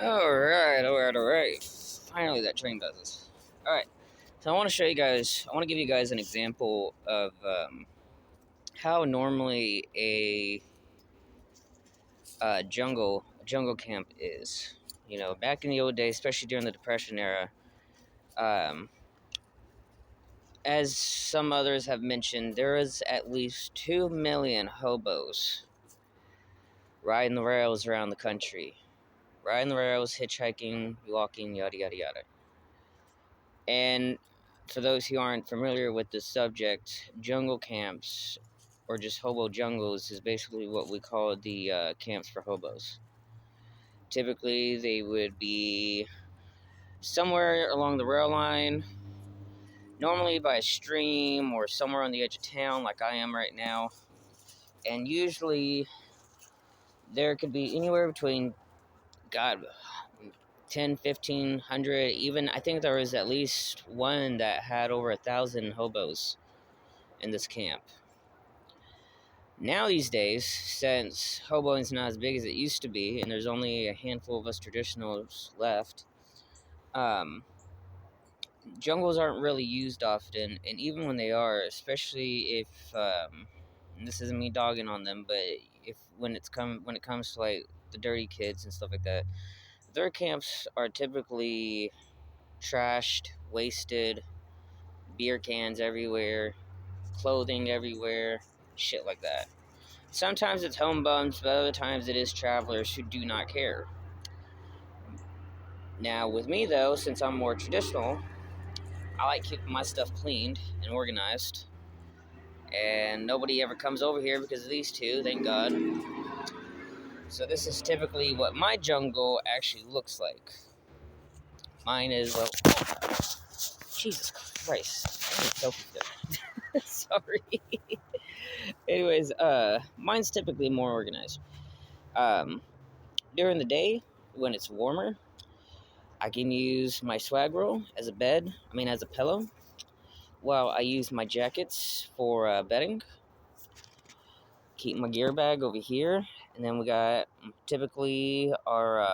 Alright. Finally, that train does this. Alright, so I want to show you guys, I want to give you guys an example of how normally a jungle camp is. You know, back in the old days, especially during the Depression era, um, as some others have mentioned, there is at least 2 million hobos riding the rails around the country. Riding the rails, hitchhiking, walking, yada yada yada. And for those who aren't familiar with this subject, jungle camps, or just hobo jungles, is basically what we call the camps for hobos. Typically, they would be somewhere along the rail line, normally by a stream or somewhere on the edge of town, like I am right now. And usually, there could be anywhere between, God, 10, 1,500, even I think there was at least one that had over 1,000 hobos in this camp. Now these days, since hoboing's not as big as it used to be, and there's only a handful of us traditionals left, jungles aren't really used often, and even when they are, especially if, and this isn't me dogging on them, but when it comes to like the dirty kids and stuff like that, their camps are typically trashed, wasted, beer cans everywhere, clothing everywhere, shit like that. Sometimes it's home bums, but other times it is travelers who do not care. Now, with me though, since I'm more traditional, I like keeping my stuff cleaned and organized. And nobody ever comes over here because of these two, thank God. So this is typically what my jungle actually looks like. Mine is, well, Jesus Christ. Sorry. Anyways, mine's typically more organized. During the day, when it's warmer, I can use my swag roll as a pillow, while I use my jackets for bedding. Keep my gear bag over here, and then we got typically our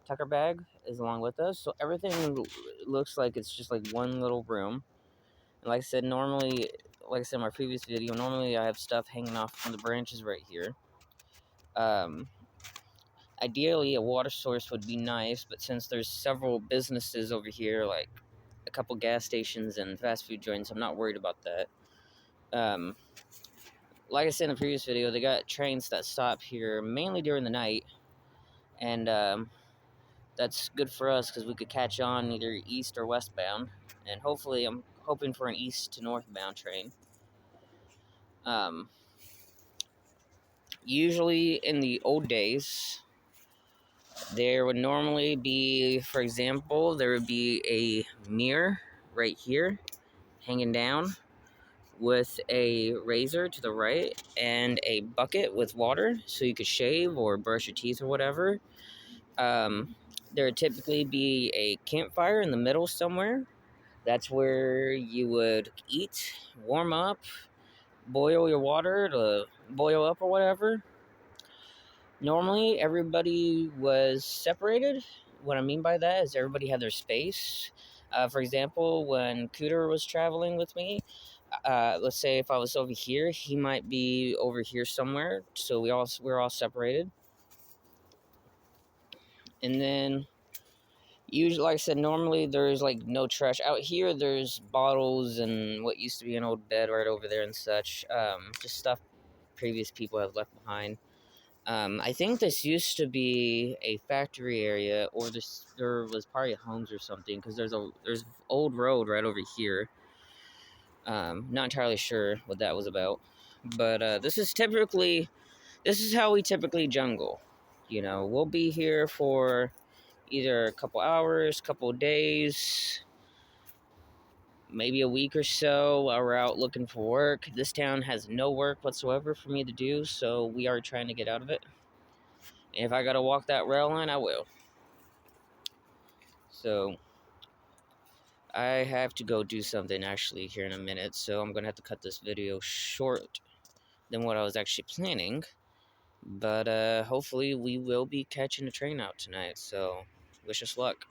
tucker bag is along with us, so everything looks like it's just like one little room. And like I said in my previous video, normally I have stuff hanging off from the branches right here. Ideally, a water source would be nice, but since there's several businesses over here, like a couple gas stations and fast food joints, I'm not worried about that. Like I said in the previous video, they got trains that stop here mainly during the night, and that's good for us because we could catch on either east or westbound, and hopefully I'm hoping for an east to northbound train. Usually in the old days, there would normally be, for example, there would be a mirror right here hanging down with a razor to the right and a bucket with water so you could shave or brush your teeth or whatever. There would typically be a campfire in the middle somewhere. That's where you would eat, warm up, boil your water to boil up or whatever. Normally, everybody was separated. What I mean by that is everybody had their space. For example, when Cooter was traveling with me, let's say if I was over here, he might be over here somewhere. So we're all separated. And then, usually, like I said, normally there's like no trash out here. There's bottles and what used to be an old bed right over there and such. Just stuff previous people have left behind. I think this used to be a factory area, or there was probably homes or something, because there's old road right over here. Not entirely sure what that was about, but this is how we typically jungle. You know, we'll be here for either a couple hours, couple days, maybe a week or so while we're out looking for work. This town has no work whatsoever for me to do, so we are trying to get out of it. And if I gotta walk that rail line, I will. So I have to go do something actually here in a minute, so I'm gonna have to cut this video short than what I was actually planning. But hopefully we will be catching the train out tonight. So wish us luck.